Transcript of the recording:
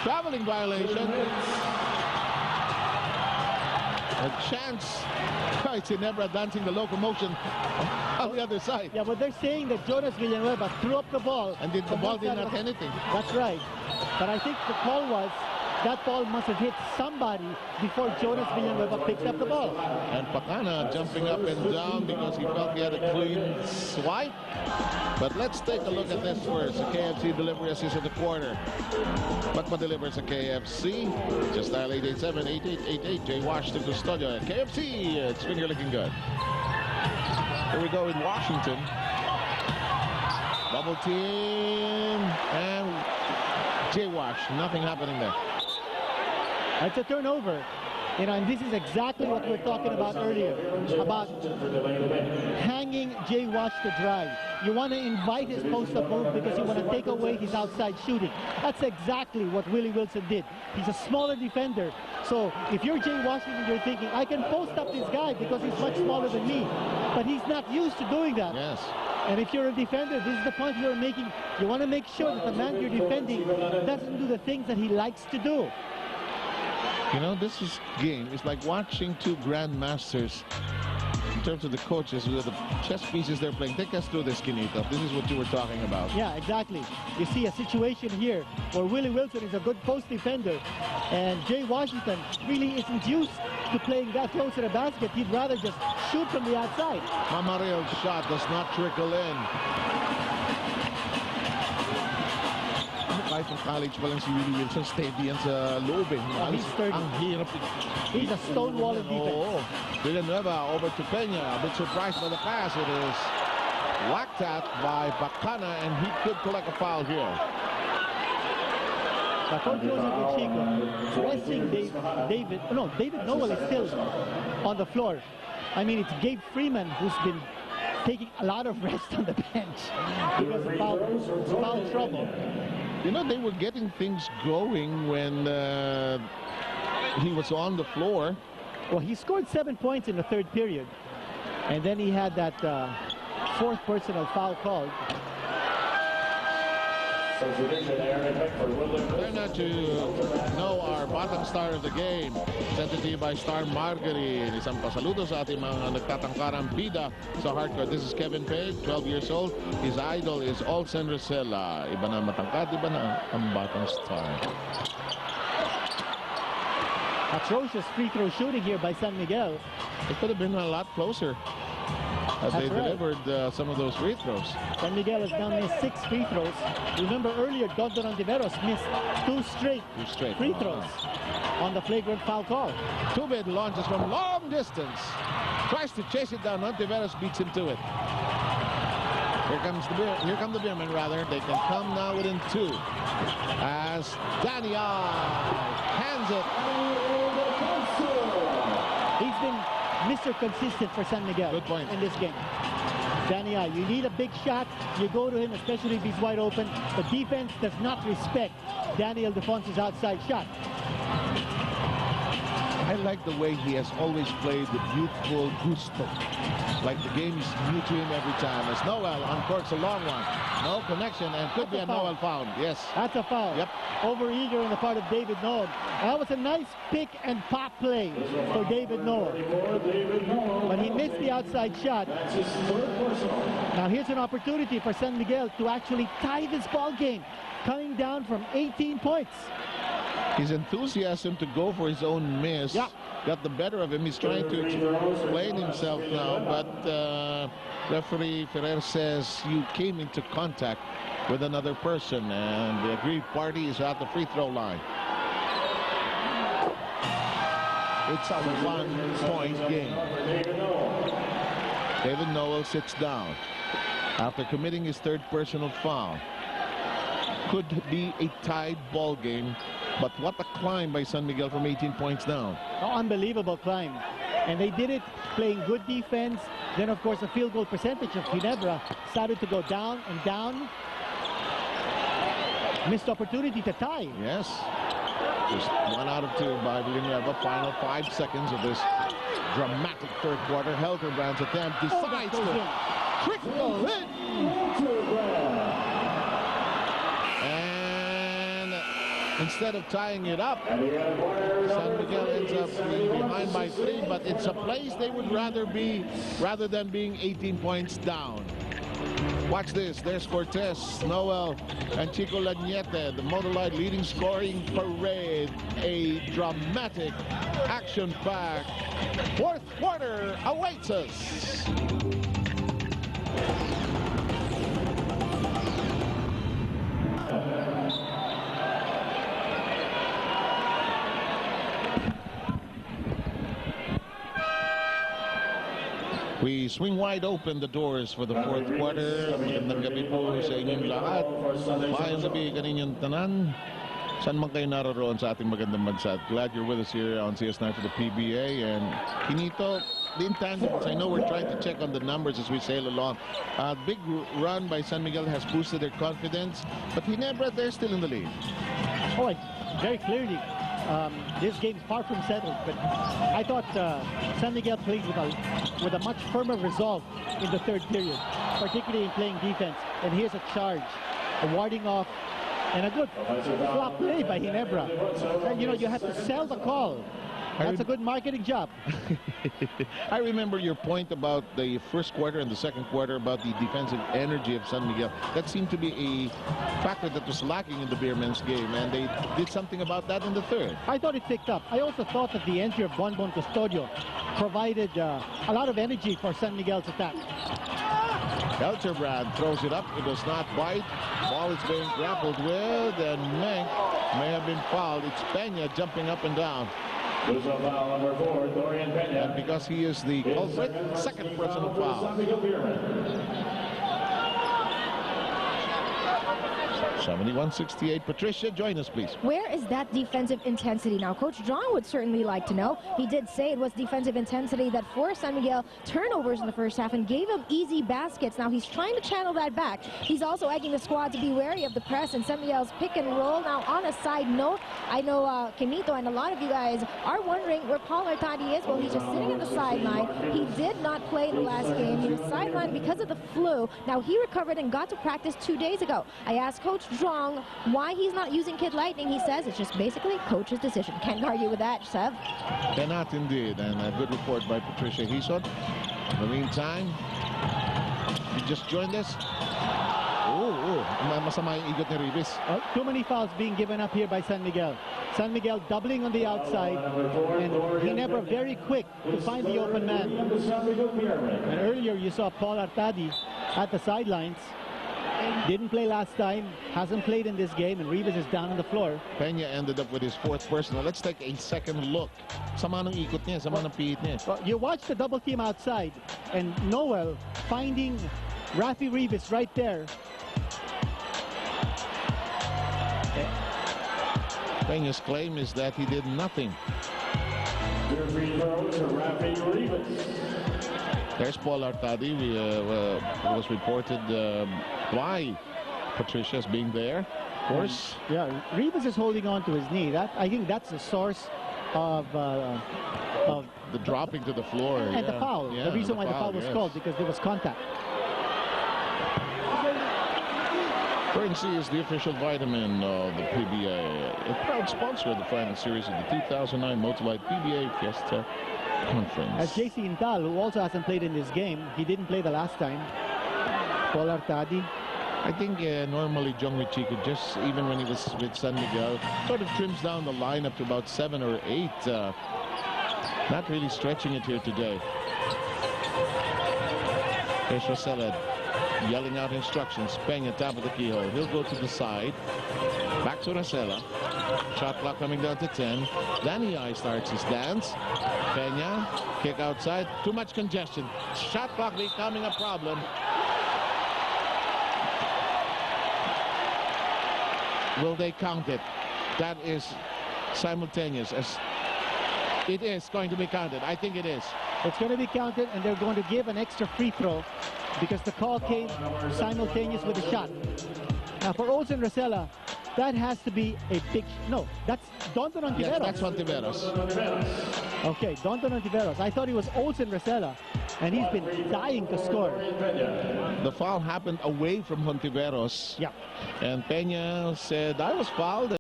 traveling violation. A chance by Ginebra dancing the locomotion on the other side. Yeah, but they're saying that Jonas Villanueva threw up the ball. And the ball did not anything. That's right. But I think the call was that ball must have hit somebody before Jonas Villanueva picked up the ball. And Pacana jumping up and down because he felt he had a clean swipe. But let's take a look at this first. A KFC delivery assist at the quarter. Pacma delivers a KFC. Just dial 887-8888. Jay Washington Custodio. KFC, it's finger looking good. Here we go in Washington. Double team. And Jay Wash. Nothing happening there. It's a turnover. You know, and this is exactly what we were talking about earlier, about hanging Jay Wash to dry. You want to invite his post-up move because you want to take away his outside shooting. That's exactly what Willie Wilson did. He's a smaller defender. So if you're Jay Washington, you're thinking, I can post up this guy because he's much smaller than me. But he's not used to doing that. Yes. And if you're a defender, this is the point you're making. You want to make sure that the man you're defending doesn't do the things that he likes to do. You know, this game is like watching two grandmasters in terms of the coaches with the chess pieces they're playing. Take us through this, Kinito. This is what you were talking about. Yeah, exactly. You see a situation here where Willie Wilson is a good post defender, and Jay Washington really isn't used to playing that close to the basket. He'd rather just shoot from the outside. Mamarill's shot does not trickle in. Kahit ng college pa lang si Willie Wilson, steady yan sa loob eh. He's sturdy. Ang hirap. He's a stonewall in defense. Oo. Villanueva over to Peña. A bit surprised by the pass. It is whacked at by Pacana, and he could collect a foul here. Coach Joseph Chico pressing David Noel is still on the floor. I mean, it's Gabe Freeman who's been taking a lot of rest on the bench because of foul trouble. You know, they were getting things going when he was on the floor. Well, he scored 7 points in the third period. And then he had that fourth personal foul called. They're not to know our bottom star of the game. Sent to you by Star Margarine. Isang pasaludo sa ating mga nagtatangkarang bida sa hardcore. This is Kevin Page, 12 years old. His idol is Olsen Rosella. Iba na matangkad, iba na ang bottom star. Atrocious free throw shooting here by San Miguel. It could have been a lot closer. They delivered some of those free throws. San Miguel has now missed 6 free throws. Remember earlier, Dondon Ontiveros missed 2 straight free throws on the flagrant foul call. Two-bid launches from long distance. Tries to chase it down. Ontiveros beats him to it. Here come the Beermen, rather. They can come now within 2. As Daniel hands it. He's been Mr. Consistent for San Miguel in this game. Daniel, you need a big shot. You go to him, especially if he's wide open. The defense does not respect Daniel Defonse's outside shot. I like the way he has always played with youthful gusto. Like the game is new to him every time. As Noel uncorks a long one. No connection, and could be a Noel foul. Yes. That's a foul. Yep. Over-eager on the part of David Noel. That was a nice pick and pop play for David Noel. But he missed the outside shot. Now here's an opportunity for San Miguel to actually tie this ball game, coming down from 18 points. His enthusiasm to go for his own miss got the better of him. He's trying to explain himself now, but referee Ferrer says you came into contact with another person, and the aggrieved party is at the free throw line. It's a 1-point game. David Noel sits down after committing his third personal foul. Could be a tied ball game, but what a climb by San Miguel from 18 points down. Oh, unbelievable climb. And they did it playing good defense. Then, of course, the field goal percentage of Ginebra started to go down and down. Missed opportunity to tie. Yes. Just 1 out of 2 by Villanueva. Final 5 seconds of this dramatic third quarter. Helterbrand's attempt decides to trickle in. And Instead of tying it up, San Miguel ends up being behind by 3, but it's a place they would rather be rather than being 18 points down. Watch this. There's Cortez, Noel, and Chico Lañete. The Motorlight leading scoring parade. A dramatic, action-packed fourth quarter awaits us. We swing wide open the doors for the fourth quarter. Magandang gabi po sa inyong lahat. Mayang gabi kaninyong tanan. Saan man kayo naroon sa ating magandang bansa. Glad you're with us here on CS9 for the PBA. And Kinito, the intangibles. I know we're trying to check on the numbers as we sail along. Big run by San Miguel has boosted their confidence. But Ginebra, they're still in the lead. Oh, very clearly. This game is far from settled, but I thought San Miguel played with a much firmer resolve in the third period, particularly in playing defense. And here's a charge, a warding off, and a good flop play by Ginebra. And, you know, you have to sell the call. That's a good marketing job. I remember your point about the first quarter and the second quarter about the defensive energy of San Miguel. That seemed to be a factor that was lacking in the Beermen's game, and they did something about that in the third. I thought it picked up. I also thought that the entry of Bonbon Custodio provided a lot of energy for San Miguel's attack. Elterbrand throws it up. It does not bite. Ball is being grappled with, and Menk may have been fouled. It's Peña jumping up and down. There's a foul number 4, Dorian Peña. And because he is the culprit, second personal foul. 71-68. Patricia, join us, please. Where is that defensive intensity now? Coach John would certainly like to know. He did say it was defensive intensity that forced San Miguel turnovers in the first half and gave him easy baskets. Now he's trying to channel that back. He's also egging the squad to be wary of the press and San Miguel's pick and roll. Now, on a side note, I know Kimito and a lot of you guys are wondering where Paul Artadi is. Well, he's just sitting on the sideline. He did not play in the last game. He was sidelined because of the flu. Now, he recovered and got to practice 2 days ago. I asked Coach Zhang why he's not using Kid Lightning. He says it's just basically coach's decision. Can't argue with that, Sev. Cannot indeed. And a good report by Patricia Hison. In the meantime, you just joined us. Masama yung igot ni Ribis. Too many fouls being given up here by San Miguel. San Miguel doubling on the outside, and Ginebra very quick to find the open man. And earlier you saw Paul Artadi at the sidelines. Didn't play last time, hasn't played in this game, and Rivas is down on the floor. Peña ended up with his fourth personal. Let's take a second look. Sama ng ikot niya, sama ng pihit niya. Well, you watch the double team outside, and Noel finding Rafi Rivas right there. Peña's claim is that he did nothing. There's Paul Artadi. It was reported by Patricia as being there. Of course. Yeah, Rivas is holding on to his knee. I think that's the source of the dropping to the floor. And the foul. Yeah, the reason why the foul was called, because there was contact. Currency is the official vitamin of the PBA. A proud sponsor of the final series of the 2009 Motorlight PBA Fiesta Conference. As JC Intal, who also hasn't played in this game, he didn't play the last time. Paul Artadi. I think normally Jong Richico, just even when he was with San Miguel, sort of trims down the lineup to about 7 or 8. Not really stretching it here today. Here's Rosella yelling out instructions. Peña, top of the keyhole. He'll go to the side. Back to Rosella. Shot clock coming down to 10. Danny I starts his dance. Peña, kick outside. Too much congestion. Shot clock becoming a problem. Will they count it? That is simultaneous. As it is going to be counted. I think it is. It's going to be counted, and they're going to give an extra free throw because the call came simultaneous with the shot. Now, for Olsen Rosella, that has to be a big... No, that's Donton Ontiveros. Yes, that's Ontiveros. Okay, Donton Ontiveros. I thought it was Olsen Rosella, and he's been dying to score. The foul happened away from Ontiveros. Yeah. And Peña said, I was fouled.